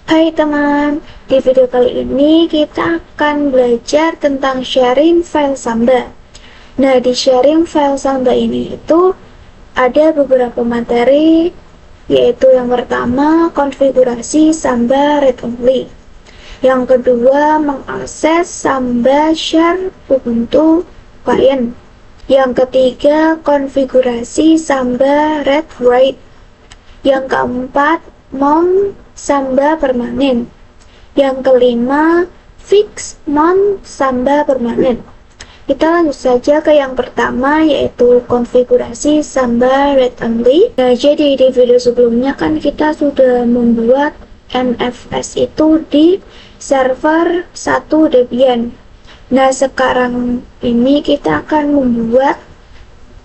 Hai teman, di video kali ini kita akan belajar tentang sharing file Samba. Nah, di sharing file Samba ini itu ada beberapa materi, yaitu yang pertama konfigurasi Samba read only. Yang kedua, mengakses Samba share Ubuntu client. Yang ketiga, konfigurasi Samba read write. Yang keempat, mount Samba permanen. Yang kelima, fix mount Samba permanen. Kita lanjut saja ke yang pertama, yaitu konfigurasi Samba read only. Nah, jadi di video sebelumnya kan kita sudah membuat NFS itu di server 1 Debian. Nah, sekarang ini kita akan membuat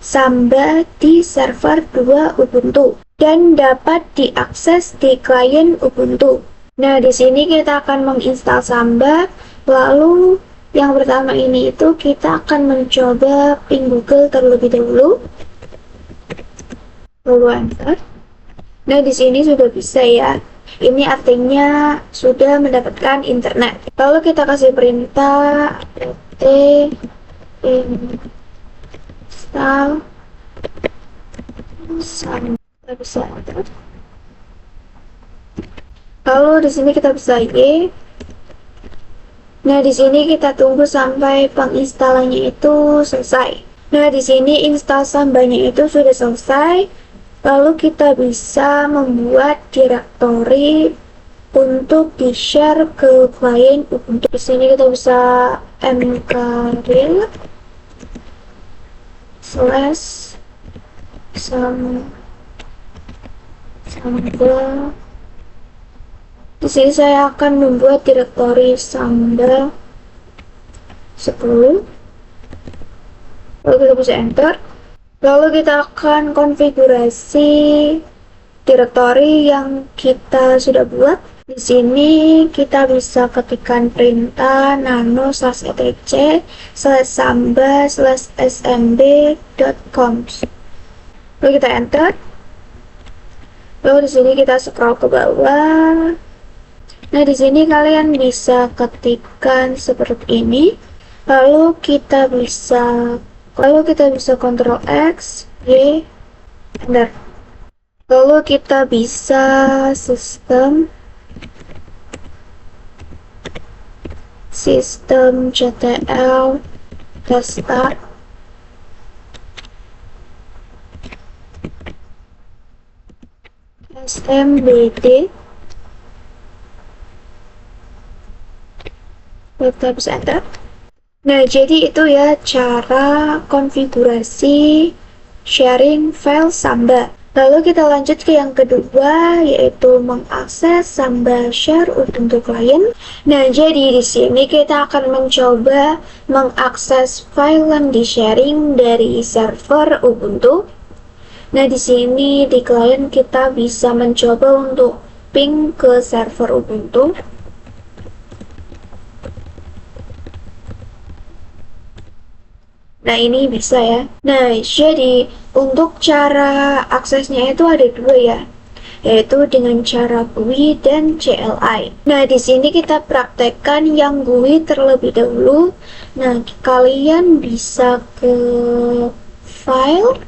Samba di server 2 Ubuntu dan dapat diakses di klien Ubuntu. Nah, di sini kita akan menginstal Samba. Lalu yang pertama ini itu kita akan mencoba ping Google terlebih dahulu. Lalu enter. Nah, di sini sudah bisa ya. Ini artinya sudah mendapatkan internet. Lalu kita kasih perintah install Samba. Kita bisa enter. Lalu di sini kita bisa Y. Nah, di sini kita tunggu sampai penginstalannya itu selesai. Nah, di sini install Sambanya itu sudah selesai. Lalu kita bisa membuat directory untuk di-share ke klien Ubuntu. Di sini kita bisa mkdir slash Samba. Di sini saya akan membuat directory Samba 10. Lalu kita bisa enter. Lalu kita akan konfigurasi directory yang kita sudah buat. Di sini kita bisa ketikkan perintah nano /etc /samba /smb.com. Lalu kita enter. Lalu di sini kita scroll ke bawah. Nah, di sini kalian bisa ketikkan seperti ini. Lalu kita bisa Ctrl X, Y, enter. Lalu kita bisa sistem.ctl desktop. SMBD. Kita bisa enter. Nah, jadi itu ya cara konfigurasi sharing file Samba. Lalu kita lanjut ke yang kedua, yaitu mengakses Samba share Ubuntu client. Nah, jadi di sini kita akan mencoba mengakses file yang di-sharing dari server Ubuntu. Nah, di sini di klien kita bisa mencoba untuk ping ke server Ubuntu. Nah, ini bisa ya. Nah, jadi untuk cara aksesnya itu ada dua ya, yaitu dengan cara GUI dan CLI. Nah, di sini kita praktekkan yang GUI terlebih dahulu. Nah, kalian bisa ke file,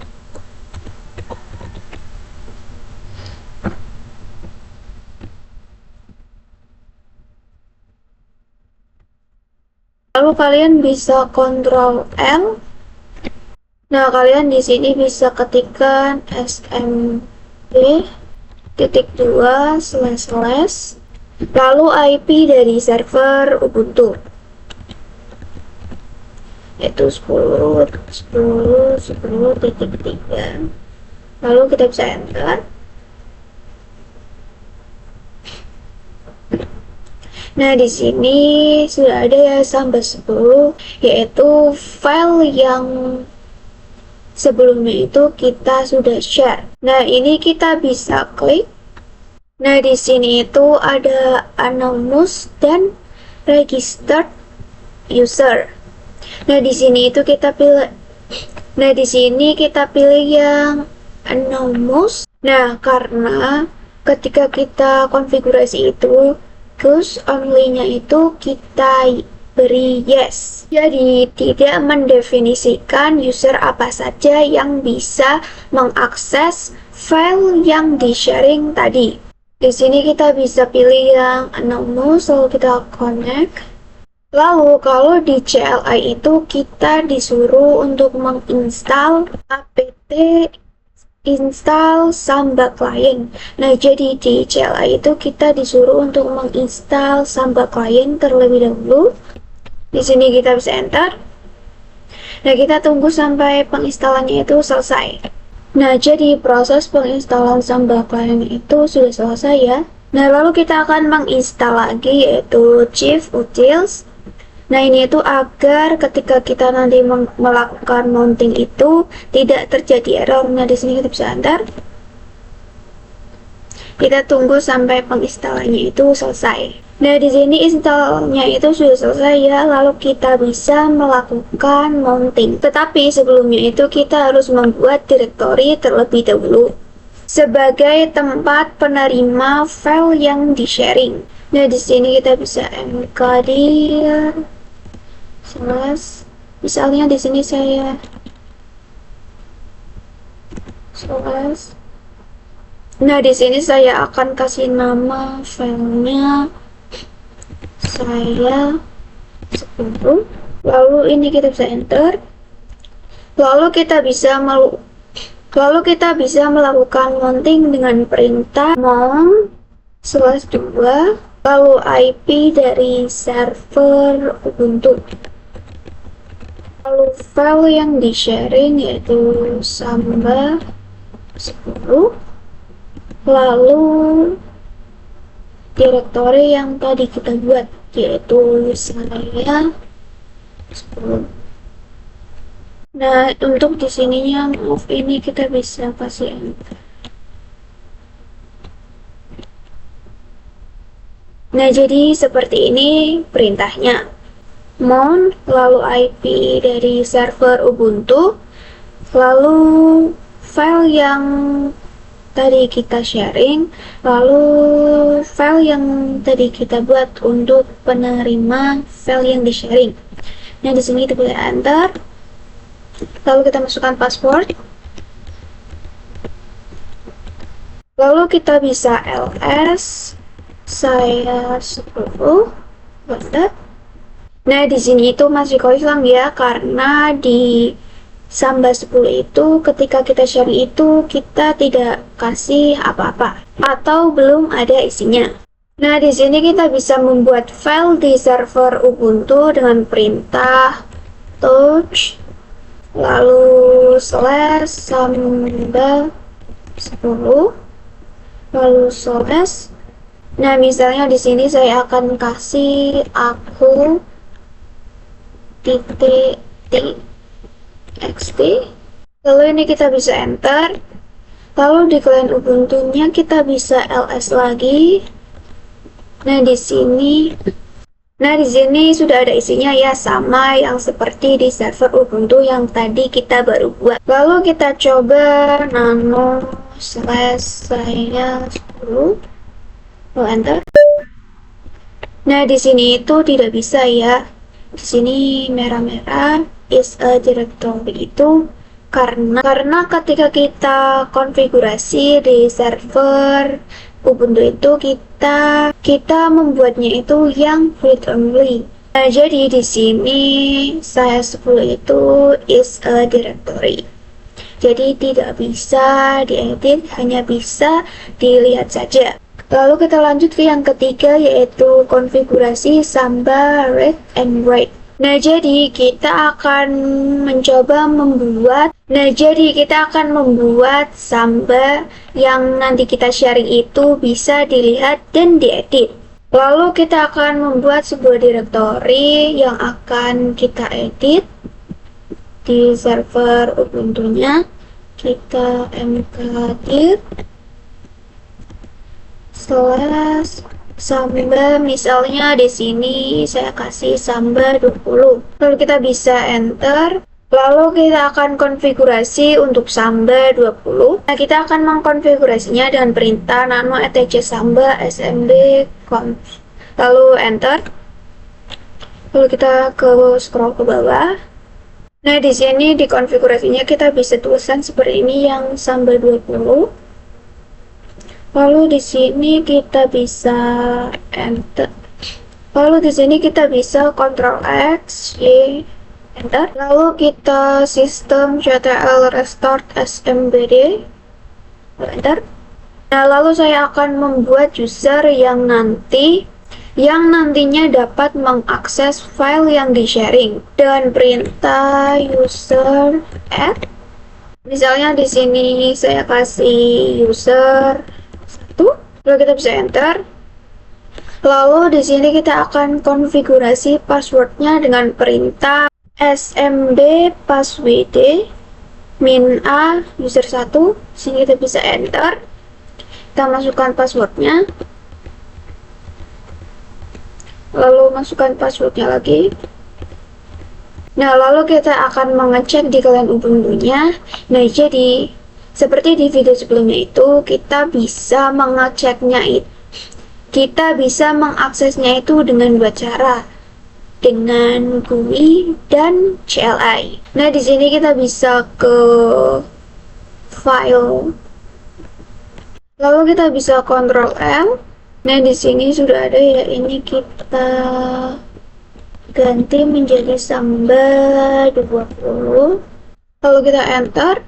lalu kalian bisa Ctrl L. Nah, kalian di sini bisa ketikkan smb.2// lalu IP dari server Ubuntu, yaitu 10.10.10.3. Lalu kita bisa enter. Nah, di sini sudah ada ya Samba 10, yaitu file yang sebelumnya itu kita sudah share. Nah, ini kita bisa klik. Nah, di sini itu ada anonymous dan registered user. Nah, di sini itu kita pilih. Nah, di sini kita pilih yang anonymous. Nah, karena ketika kita konfigurasi itu use only-nya itu kita beri yes. Jadi tidak mendefinisikan user apa saja yang bisa mengakses file yang di-sharing tadi. Di sini kita bisa pilih yang anonymous, lalu kita connect. Lalu kalau di CLI itu kita disuruh untuk menginstal apt install Samba Client. Nah, jadi di CLI itu kita disuruh untuk menginstal Samba Client terlebih dahulu. Di sini kita bisa enter. Nah, kita tunggu sampai penginstalannya itu selesai. Nah, jadi proses penginstalan Samba Client itu sudah selesai ya. Nah, lalu kita akan menginstal lagi yaitu Chief Utils. Nah, ini itu agar ketika kita nanti melakukan mounting itu tidak terjadi error. Nah, di sini kita bisa enter. Kita tunggu sampai penginstalannya itu selesai. Nah, di sini installnya itu sudah selesai ya. Lalu kita bisa melakukan mounting. Tetapi sebelumnya itu kita harus membuat directory terlebih dahulu sebagai tempat penerima file yang di-sharing. Nah, di sini kita bisa mkdir misalnya di sini saya nah di sini saya akan kasih nama filenya saya 10. Lalu ini kita bisa enter. Lalu kita bisa melakukan mounting dengan perintah mount/2 lalu IP dari server Ubuntu. Lalu file yang di-sharing yaitu Samba 10. Lalu directory yang tadi kita buat yaitu saya 10. Nah, untuk di sininya maaf ini kita bisa kasih enter. Nah, jadi seperti ini perintahnya. Mount, lalu IP dari server Ubuntu, lalu file yang tadi kita sharing, lalu file yang tadi kita buat untuk penerima file yang di-sharing. Nah, di sini kita boleh enter. Lalu kita masukkan password. Lalu kita bisa ls saya 10. Nah, di sini itu masih kosong ya, karena di Samba 10 itu ketika kita share itu kita tidak kasih apa-apa atau belum ada isinya. Nah, di sini kita bisa membuat file di server Ubuntu dengan perintah touch lalu /samba 10 lalu / Nah, misalnya di sini saya akan kasih aku .txt. Lalu ini kita bisa enter. Lalu di client Ubuntu-nya kita bisa ls lagi. Nah, di sini sudah ada isinya ya, sama yang seperti di server Ubuntu yang tadi kita baru buat. Lalu kita coba nano/saya 10. Lalu enter. Nah, di sini itu tidak bisa ya. Di sini merah-merah is a directory itu karena ketika kita konfigurasi di server Ubuntu itu kita membuatnya itu yang read only. Nah, jadi di sini saya 10 itu is a directory. Jadi tidak bisa diedit, hanya bisa dilihat saja. Lalu kita lanjut ke yang ketiga yaitu konfigurasi Samba read and write. Nah, jadi kita akan membuat Samba yang nanti kita sharing itu bisa dilihat dan diedit. Lalu kita akan membuat sebuah directory yang akan kita edit di server Ubuntu-nya. Kita mkdir /samba, misalnya di sini saya kasih Samba 20. Lalu kita bisa enter. Lalu kita akan konfigurasi untuk Samba 20. Nah, kita akan mengkonfigurasinya dengan perintah nano etc samba smb conf. lalu enter. Lalu kita scroll ke bawah. Nah, di sini di konfigurasinya kita bisa tulisan seperti ini yang sambil 20. Lalu di sini kita bisa enter. Lalu di sini kita bisa Ctrl X, Y, enter. Lalu kita sistem ctl restart smbd, enter. Nah, lalu saya akan membuat user yang nantinya dapat mengakses file yang di-sharing dengan perintah user add. Misalnya di sini saya kasih user 1, lalu kita bisa enter. Lalu di sini kita akan konfigurasi passwordnya dengan perintah smb passwd min a user 1. Sini kita bisa enter. Kita masukkan passwordnya, lalu masukkan passwordnya lagi. Nah, lalu kita akan mengecek di kalian Ubuntu-nya. Nah, jadi seperti di video sebelumnya itu, kita bisa mengaksesnya itu dengan dua cara, dengan GUI dan CLI. Nah, di sini kita bisa ke file, lalu kita bisa Ctrl L. Nah, di sini sudah ada ya, ini kita ganti menjadi Samba 20. Lalu kita enter.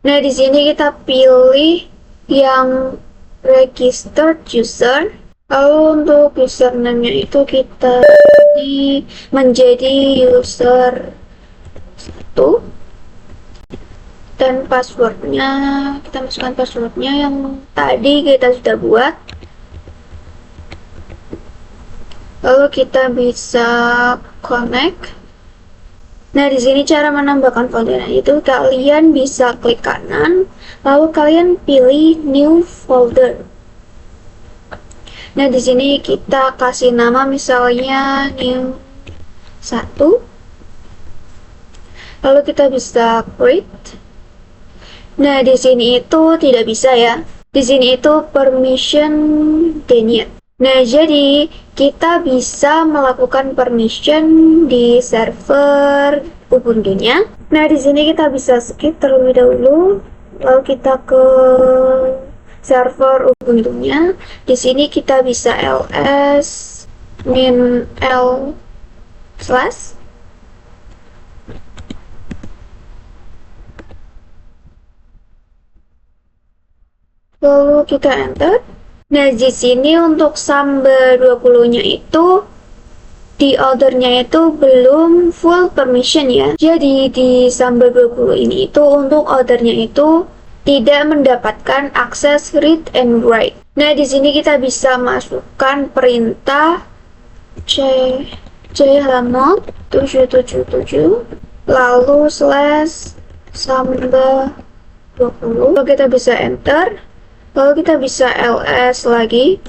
Nah, di sini kita pilih yang registered user. Lalu untuk username-nya itu kita menjadi user 1. Dan passwordnya, kita masukkan passwordnya yang tadi kita sudah buat. Lalu kita bisa connect. Nah, di sini cara menambahkan folder itu kalian bisa klik kanan, lalu kalian pilih new folder. Nah, di sini kita kasih nama misalnya new 1. Lalu kita bisa create. Nah, di sini itu tidak bisa ya. Di sini itu permission denied. Nah, jadi kita bisa melakukan permission di server Ubuntu-nya. Nah, di sini kita bisa skip terlebih dahulu, lalu kita ke server Ubuntu-nya. Di sini kita bisa ls min l slash. Lalu kita enter. Nah, di sini untuk Samba 20-nya itu di ordernya itu belum full permission ya. Jadi di Samba 20 ini itu untuk ordernya itu tidak mendapatkan akses read and write. Nah, di sini kita bisa masukkan perintah chlamod 777 lalu slash Samba 20. Lalu kita bisa enter. Lalu kita bisa ls lagi.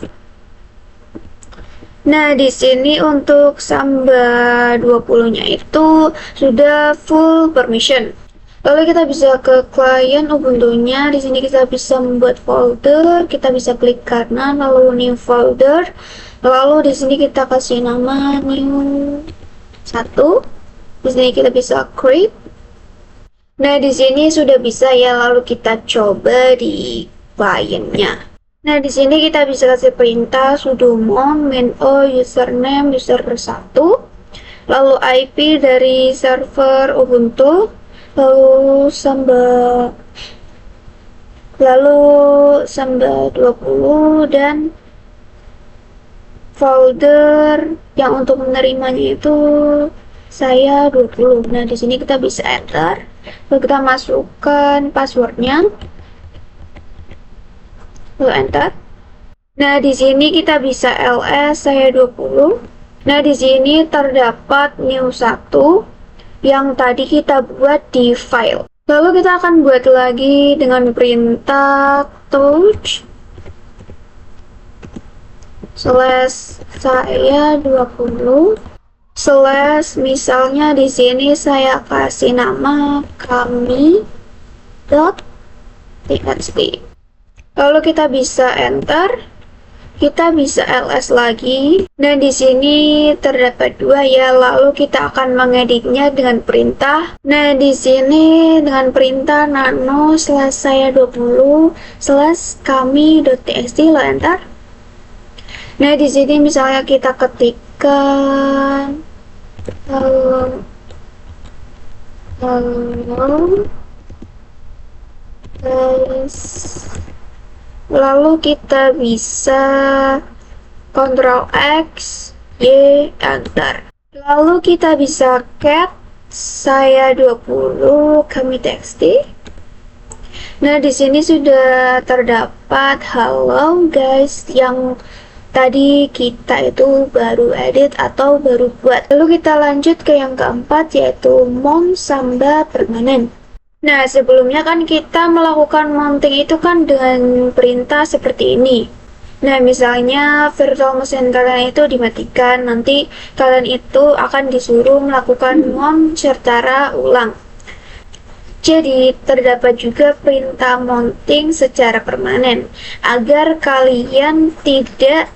Nah, di sini untuk Samba 20-nya itu sudah full permission. Lalu kita bisa ke client Ubuntu-nya. Di sini kita bisa membuat folder. Kita bisa klik kanan lalu new folder. Lalu di sini kita kasih nama new 1. Di sini kita bisa create. Nah, di sini sudah bisa ya. Lalu kita coba di kliennya. Nah, di sini kita bisa kasih perintah sudo mon min o username user 1, lalu IP dari server Ubuntu, lalu Samba 20 dan folder yang untuk menerimanya itu saya 20. Nah, di sini kita bisa enter. Lalu kita masukkan passwordnya. Lalu enter. Nah, di sini kita bisa ls saya 20. Nah, di sini terdapat new 1 yang tadi kita buat di file. Lalu kita akan buat lagi dengan perintah touch slash saya 20 slash misalnya di sini saya kasih nama kami .txt. Lalu kita bisa enter. kita bisa ls lagi. Nah, di sini terdapat dua ya. Lalu kita akan mengeditnya dengan perintah. Nah, di sini dengan perintah nano /saya 20 /kami.txt, lo enter. Nah, di sini misalnya kita ketikkan lalu kita bisa Ctrl X, Y, enter. Lalu kita bisa cat saya 20 kami.txt. Nah, di sini sudah terdapat halo guys yang tadi kita itu baru edit atau baru buat. Lalu kita lanjut ke yang keempat, yaitu mount Samba permanen. Nah, sebelumnya kan kita melakukan mounting itu kan dengan perintah seperti ini. Nah, misalnya virtual machine kalian itu dimatikan, nanti kalian itu akan disuruh melakukan mount secara ulang. Jadi, terdapat juga perintah mounting secara permanen agar kalian tidak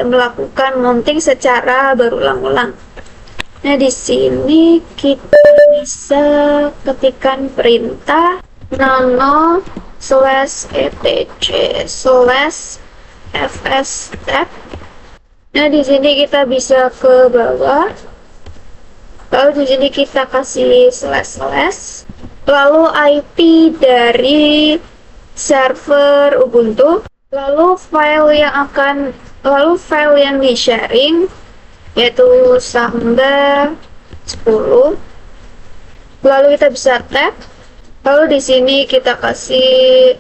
melakukan mounting secara berulang-ulang. Nah, di sini kita bisa ketikkan perintah nano /etc/fs-tab. Nah, di sini kita bisa ke bawah. Lalu di sini kita kasih // lalu IP dari server Ubuntu, lalu file yang di sharing yaitu Samba 10. Lalu kita bisa tab. Lalu di sini kita kasih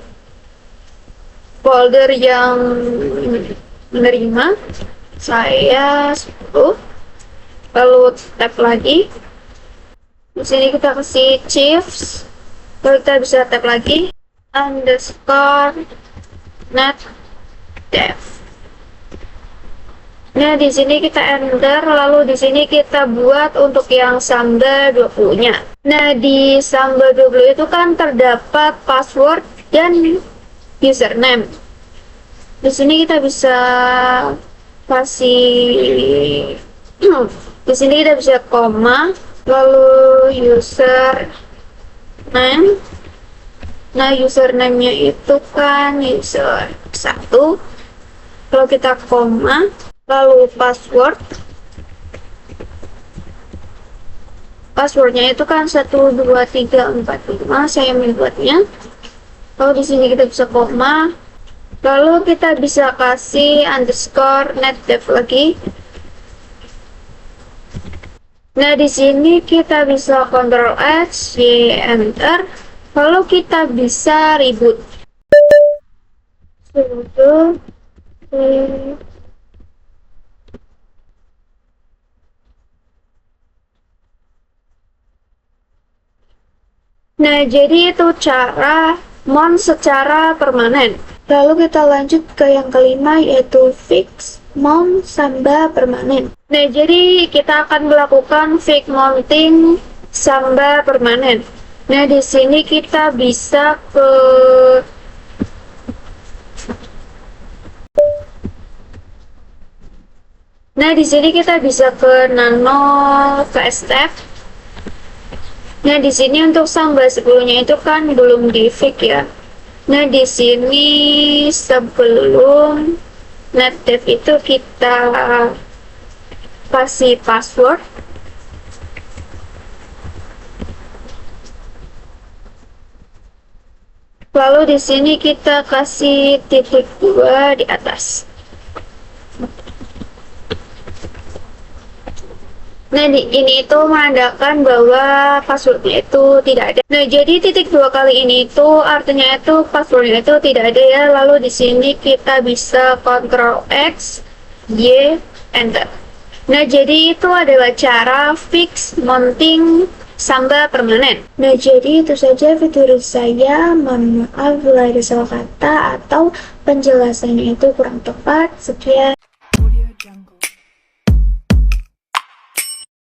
folder yang menerima saya 10. Lalu tab lagi. Di sini kita kasih chiefs. Lalu kita bisa tab lagi _net dev. Nah, di sini kita enter, lalu di sini kita buat untuk yang Samba 20-nya. Nah, di Samba 20 itu kan terdapat password dan username. Di sini kita bisa kasih di sini kita bisa koma, lalu username. Nah, username-nya itu kan user 1. Kalau kita koma, lalu passwordnya itu kan 12345, saya membuatnya. Lalu di sini kita bisa koma, lalu kita bisa kasih _netdev lagi. Nah, di sini kita bisa Ctrl X, Y, enter. Lalu kita bisa reboot. Nah, jadi itu cara mount secara permanen. Lalu kita lanjut ke yang kelima, yaitu fix mount Samba permanen. Nah, jadi kita akan melakukan fix mounting Samba permanen. Nah, di sini kita bisa ke nano /tab. Nah, di sini untuk Samba sebelumnya itu kan belum di fix ya. Nah, di sini sebelum netdev itu kita kasih password. Lalu di sini kita kasih titik 2 di atas. Nah, ini itu menandakan bahwa passwordnya itu tidak ada. Nah, jadi titik 2 kali ini itu artinya itu passwordnya itu tidak ada ya. Lalu di sini kita bisa Ctrl X, Y, enter. Nah, jadi itu adalah cara fix mounting Samba permanen. Nah, jadi itu saja video saya. Mohon maaf bila ada salah kata atau penjelasannya itu kurang tepat. Sekian.